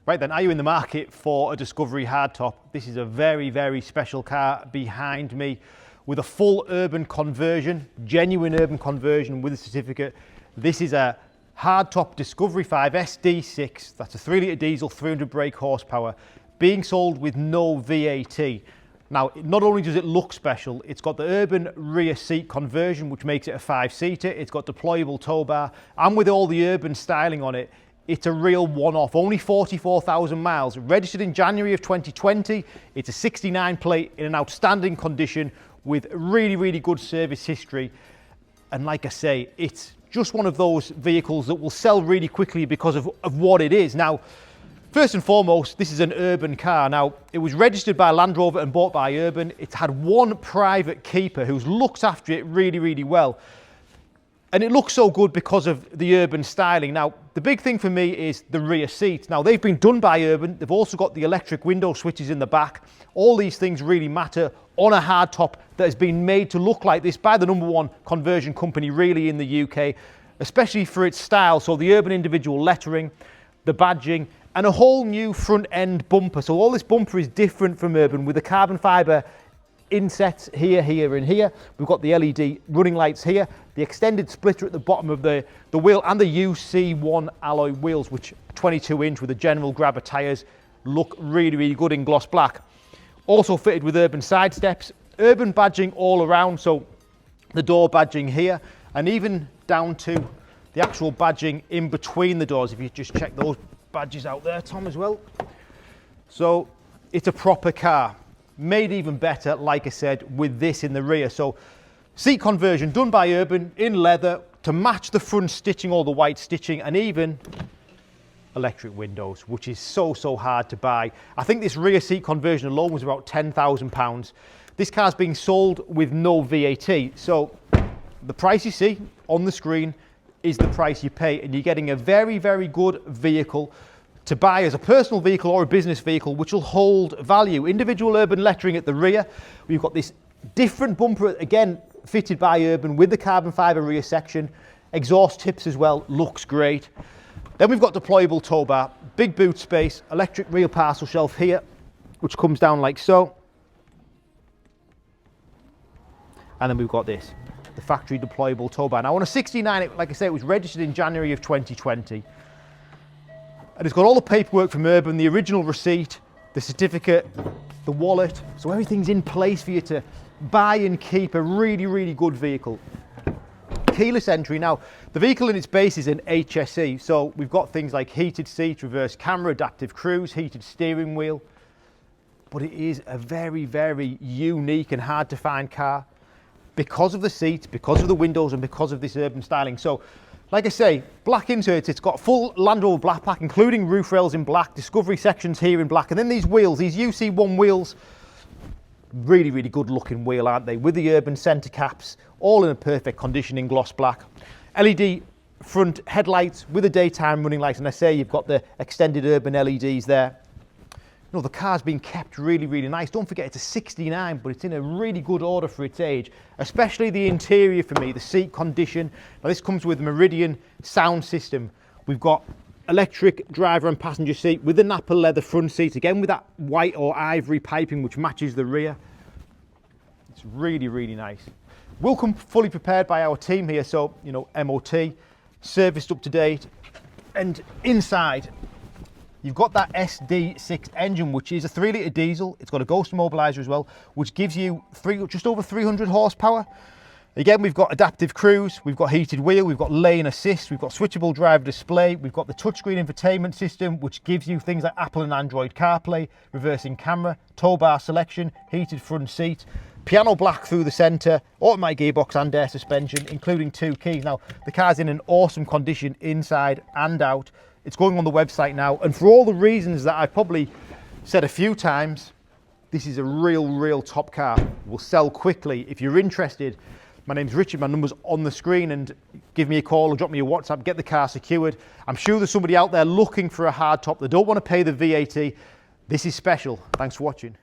Right then, are you in the market for a Discovery hardtop? This is a very, very special car behind me with a full urban conversion, genuine urban conversion with a certificate. This is a hardtop Discovery 5 SD6, that's a 3-litre diesel, 300 brake horsepower, being sold with no VAT. Now, not only does it look special, it's got the urban rear seat conversion, which makes it a 5-seater. It's got deployable Towbar, and with all the urban styling on it, it's a real one-off. Only 44,000 miles, registered in January of 2020. It's a 69 plate in an outstanding condition with really, really good service history. And like I say, it's just one of those vehicles that will sell really quickly because of what it is. Now, first and foremost, this is an urban car. Now, it was registered by Land Rover and bought by Urban. It's had one private keeper who's looked after it really, really well. And it looks so good because of the urban styling. Now, the big thing for me is the rear seats. Now, they've been done by Urban. They've also got the electric window switches in the back. All these things really matter on a hardtop that has been made to look like this by the #1 conversion company really in the UK, especially for its style. So the Urban individual lettering, the badging, and a whole new front end bumper. So all this bumper is different from Urban with the carbon fibre insets here, here and here. We've got the LED running lights here, the extended splitter at the bottom of the wheel, and the UC1 alloy wheels, which 22-inch with the general grabber tyres, look really, really good in gloss black. Also fitted with Urban side steps, Urban badging all around, so the door badging here, and even down to the actual badging in between the doors, if you just check those badges out there, Tom, as well. So it's a proper car. Made even better, like I said, with this in the rear. So seat conversion done by Urban in leather to match the front stitching, all the white stitching, and even electric windows, which is so hard to buy. I think this rear seat conversion alone was about £10,000. This car's being sold with no VAT. So the price you see on the screen is the price you pay, and you're getting a very, very good vehicle to buy as a personal vehicle or a business vehicle, which will hold value. Individual Urban lettering at the rear. We've got this different bumper, again, fitted by Urban with the carbon fibre rear section. Exhaust tips as well, looks great. Then we've got deployable Towbar, big boot space, electric rear parcel shelf here, which comes down like so. And then we've got this, the factory deployable Towbar. Now on a 69, like I say, it was registered in January of 2020. And it's got all the paperwork from Urban, the original receipt, the certificate, the wallet. So everything's in place for you to buy and keep a really, really good vehicle. Keyless entry. Now, the vehicle in its base is an HSE. So we've got things like heated seats, reverse camera, adaptive cruise, heated steering wheel. But it is a very, very unique and hard to find car because of the seats, because of the windows, and because of this urban styling. So, like I say, black inserts, it's got full Land Rover black pack, including roof rails in black, Discovery sections here in black, and then these wheels, these UC1 wheels, really, really good looking wheel, aren't they? With the Urban centre caps, all in a perfect condition in gloss black. LED front headlights with the daytime running lights, and I say you've got the extended Urban LEDs there. You know, the car's been kept really, really nice. Don't forget, it's a 69, but it's in a really good order for its age, especially the interior for me, the seat condition. Now, this comes with Meridian sound system. We've got electric driver and passenger seat with the Napa leather front seat, again with that white or ivory piping, which matches the rear. It's really, really nice. We'll come fully prepared by our team here, so, you know, MOT, serviced up to date, and inside, you've got that SD6 engine, which is a 3-litre diesel. It's got a ghost immobiliser as well, which gives you just over 300 horsepower. Again, we've got adaptive cruise, we've got heated wheel, we've got lane assist, we've got switchable driver display, we've got the touchscreen infotainment system, which gives you things like Apple and Android CarPlay, reversing camera, Towbar selection, heated front seat, piano black through the centre, automatic gearbox and air suspension, including 2 keys. Now, the car's in an awesome condition inside and out. It's going on the website now, and for all the reasons that I've probably said a few times, this is a real top car. It will sell quickly. If you're interested, my name's Richard, my number's on the screen, and give me a call or drop me a WhatsApp, get the car secured. I'm sure there's somebody out there looking for a hardtop that don't want to pay the VAT. This is special. Thanks for watching.